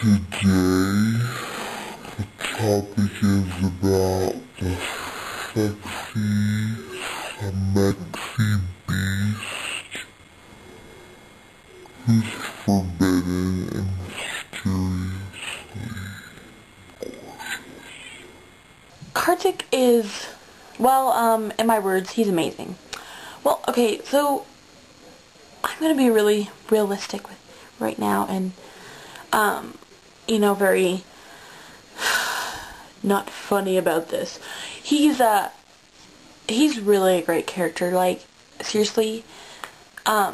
Today, the topic is about the sexy, Smexy beast who's forbidden and mysteriously gorgeous. Kartik is, well, in my words, he's amazing. Well, okay, so I'm gonna be really realistic with right now and, very not funny about this. He's really a great character. Like, seriously, I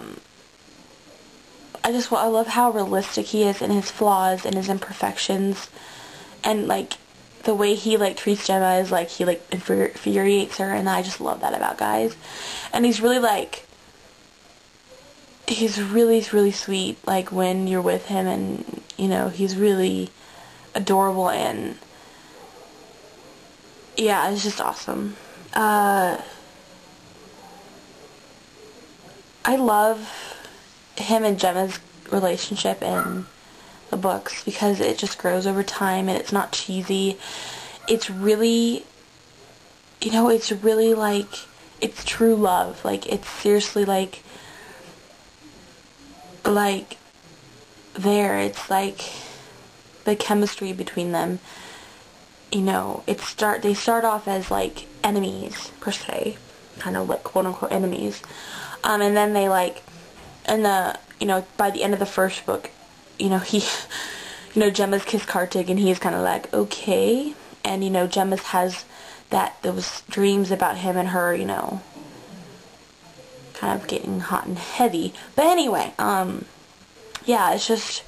love how realistic he is in his flaws and his imperfections, and like the way he like treats Gemma is like he like infuriates her, and I just love that about guys. And he's really really sweet, like when you're with him, and he's really adorable, and yeah, it's just awesome. I love him and Gemma's relationship in the books because it just grows over time and it's not cheesy. It's really, it's really like, it's true love. Like, it's seriously like there. It's like the chemistry between them. They start off as like enemies per se, kind of like quote unquote enemies, and then they like, and by the end of the first book, Gemma's kissed Kartik and he's kind of like okay, and Gemma's has those dreams about him and her, kind of getting hot and heavy. But anyway, yeah, it's just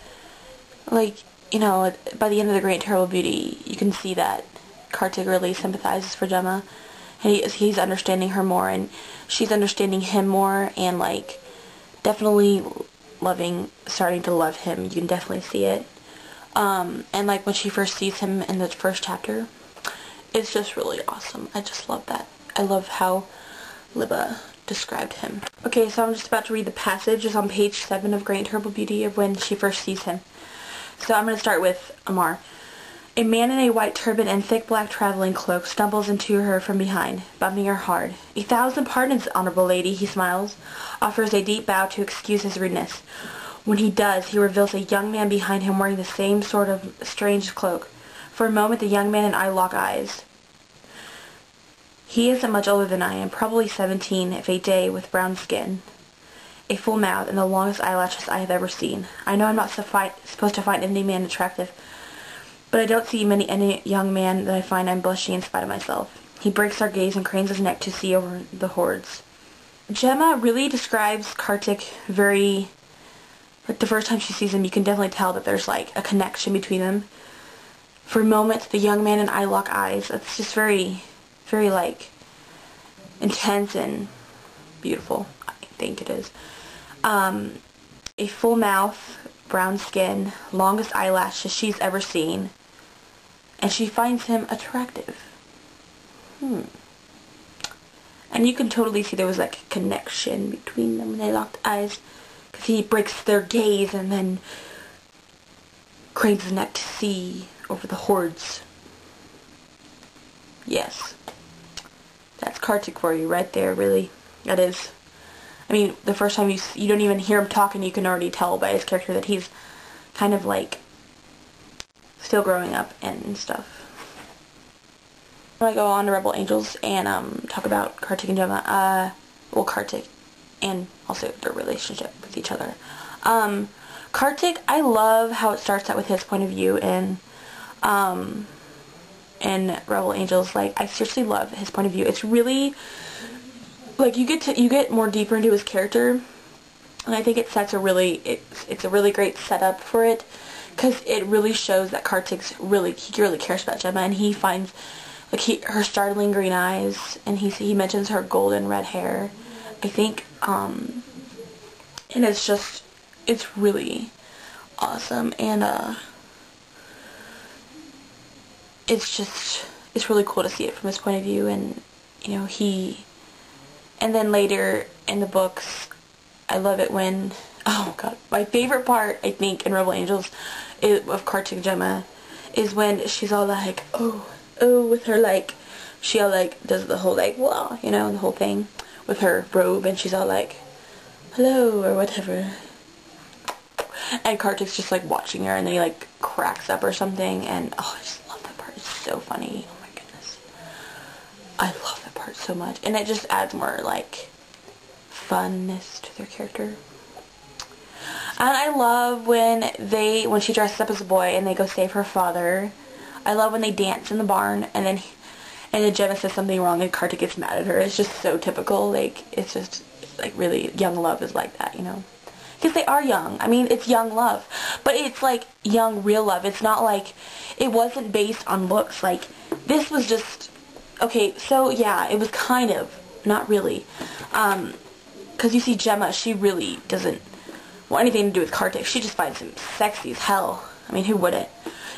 like, by the end of The Great and Terrible Beauty, you can see that Kartik really sympathizes for Gemma, and he's understanding her more, and she's understanding him more, and like definitely starting to love him. You can definitely see it. And like when she first sees him in the first chapter, it's just really awesome. I just love that. I love how Libba described him. Okay, so I'm just about to read the passage. It's on page 7 of Great and Terrible Beauty of when she first sees him. So I'm going to start with Amar. A man in a white turban and thick black traveling cloak stumbles into her from behind, bumping her hard. "1,000 pardons, honorable lady," he smiles, offers a deep bow to excuse his rudeness. When he does, he reveals a young man behind him wearing the same sort of strange cloak. For a moment, the young man and I lock eyes. He isn't much older than I am, probably 17, if a day, with brown skin, a full mouth, and the longest eyelashes I have ever seen. I know I'm not supposed to find any man attractive, but I don't see any young man that I find I'm blushing in spite of myself. He breaks our gaze and cranes his neck to see over the hordes. Gemma really describes Kartik very, like the first time she sees him, you can definitely tell that there's like a connection between them. For a moment, the young man and I lock eyes. It's just very, very like intense and beautiful. I think it is. A full mouth, brown skin, longest eyelashes she's ever seen, and she finds him attractive. And you can totally see there was like a connection between them when they locked eyes, because he breaks their gaze and then cranes his neck to see over the hordes. Yes, that's Kartik for you right there, really. That is. I mean, the first time you don't even hear him talking, you can already tell by his character that he's kind of like still growing up and stuff. I'm gonna go on to Rebel Angels and talk about Kartik and Gemma. Kartik and also their relationship with each other. Kartik, I love how it starts out with his point of view in Rebel Angels. Like, I seriously love his point of view. It's really like you get more deeper into his character, and I think it sets it's a really great setup for it, because it really shows that he really cares about Gemma, and he finds like her startling green eyes, and he mentions her golden red hair, I think, and it's really awesome, and it's really cool to see it from his point of view, and and then later in the books, I love it when Oh god, my favorite part, I think, in Rebel Angels of Cartoon Gemma is when she's all like, oh, with her, like, she all, like, does the whole, like, whoa, you know, the whole thing with her robe, and she's all like, hello, or whatever. And Kartik's just, like, watching her, and then he, like, cracks up or something, and, oh, I just love that part. It's so funny. Oh my goodness. I love that part so much. And it just adds more, like, funness to their character. And I love when she dresses up as a boy and they go save her father. I love when they dance in the barn and then Gemma says something wrong and Kartik gets mad at her. It's just so typical. Like, it's just, like, really, young love is like that, you know? Because they are young. I mean, it's young love. But it's, like, young, real love. It's not like, it wasn't based on looks. Like, this was just, okay, so, yeah, it was kind of, not really. Because you see Gemma, she really doesn't want anything to do with Kartik. She just finds him sexy as hell. I mean, who wouldn't?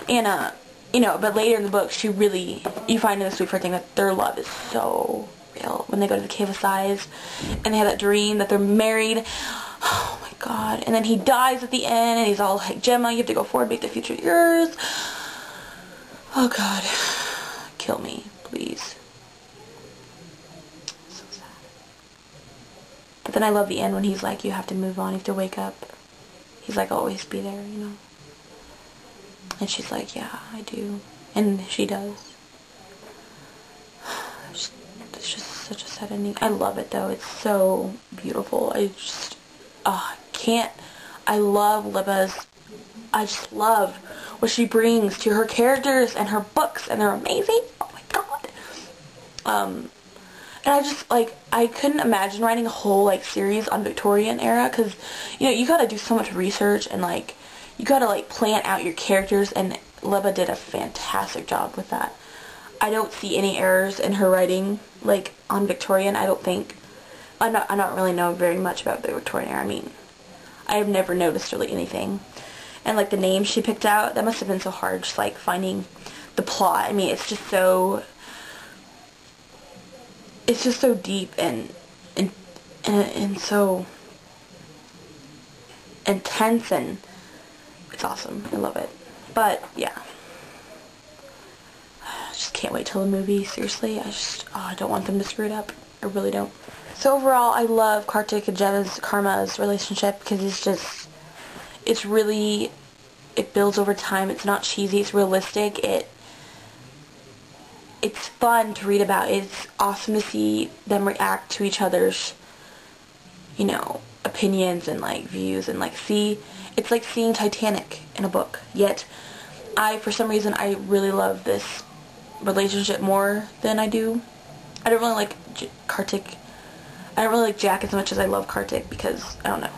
And, you know, but later in the book, she really, you find in the Sweet thing that their love is so real. When they go to the Cave of Sighs, and they have that dream that they're married. Oh my god. And then he dies at the end, and he's all like, Gemma, you have to go forward, make the future yours. Oh god. Kill me, please. So sad. But then I love the end when he's like, you have to move on, you have to wake up. He's like, always be there, you know. And she's like, yeah, I do. And she does. It's just such a sad ending. I love it, though. It's so beautiful. I just, I can't. I love Libba's. I just love what she brings to her characters and her books, and they're amazing. Oh my god. And I just, like, I couldn't imagine writing a whole, like, series on Victorian era, because, you know, you gotta do so much research, and, like, you gotta, like, plan out your characters, and Libba did a fantastic job with that. I don't see any errors in her writing, like, on Victorian, I don't think. I don't really know very much about the Victorian era. I mean, I've never noticed really anything. And, like, the names she picked out, that must have been so hard, just, like, finding the plot. I mean, it's just so deep and so intense, and it's awesome. I love it. But yeah, I just can't wait till the movie. Seriously, I don't want them to screw it up. I really don't. So overall, I love Kartik and Karma's relationship because it's really, it builds over time. It's not cheesy. It's realistic. It's fun to read about. It's awesome to see them react to each other's, you know, opinions and, like, views, and, like, it's like seeing Titanic in a book. Yet, for some reason, I really love this relationship more than I do. I don't really like Kartik. I don't really like Jack as much as I love Kartik because, I don't know.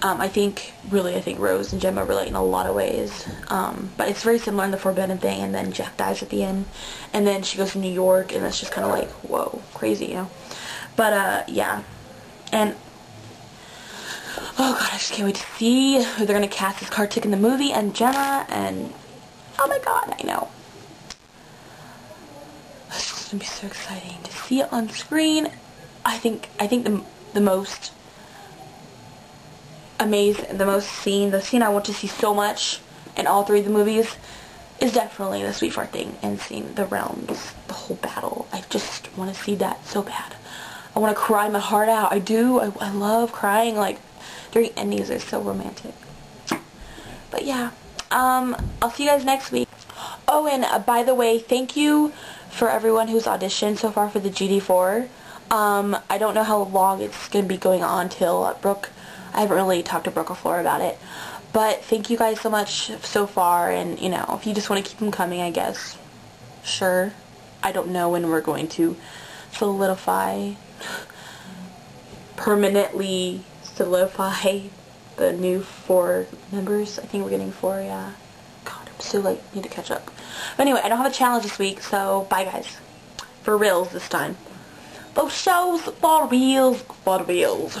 I think Rose and Gemma relate in a lot of ways. But it's very similar in the Forbidden Thing, and then Jack dies at the end. And then she goes to New York, and it's just kind of like, whoa, crazy, you know? But, yeah. And, oh god, I just can't wait to see who they're going to cast as Kartik in the movie, and Gemma, and, oh my god, I know. It's just going to be so exciting to see it on screen. I think the most amazing, the scene I want to see so much in all three of the movies is definitely the Sweet Thing and seeing the realms, the whole battle. I just want to see that so bad. I want to cry my heart out. I do. I love crying, like, during endings. They're so romantic. But yeah, I'll see you guys next week. Oh, and by the way, thank you for everyone who's auditioned so far for the GD4. I don't know how long it's going to be going on till Brooke. I haven't really talked to Brooke or Flora about it. But thank you guys so much so far, and, you know, if you just want to keep them coming, I guess. Sure. I don't know when we're going to permanently solidify the new 4 members. I think we're getting 4, yeah. God, I'm so, like, need to catch up. But anyway, I don't have a challenge this week, so bye, guys. For reals this time. Those shows, for reals, for reals.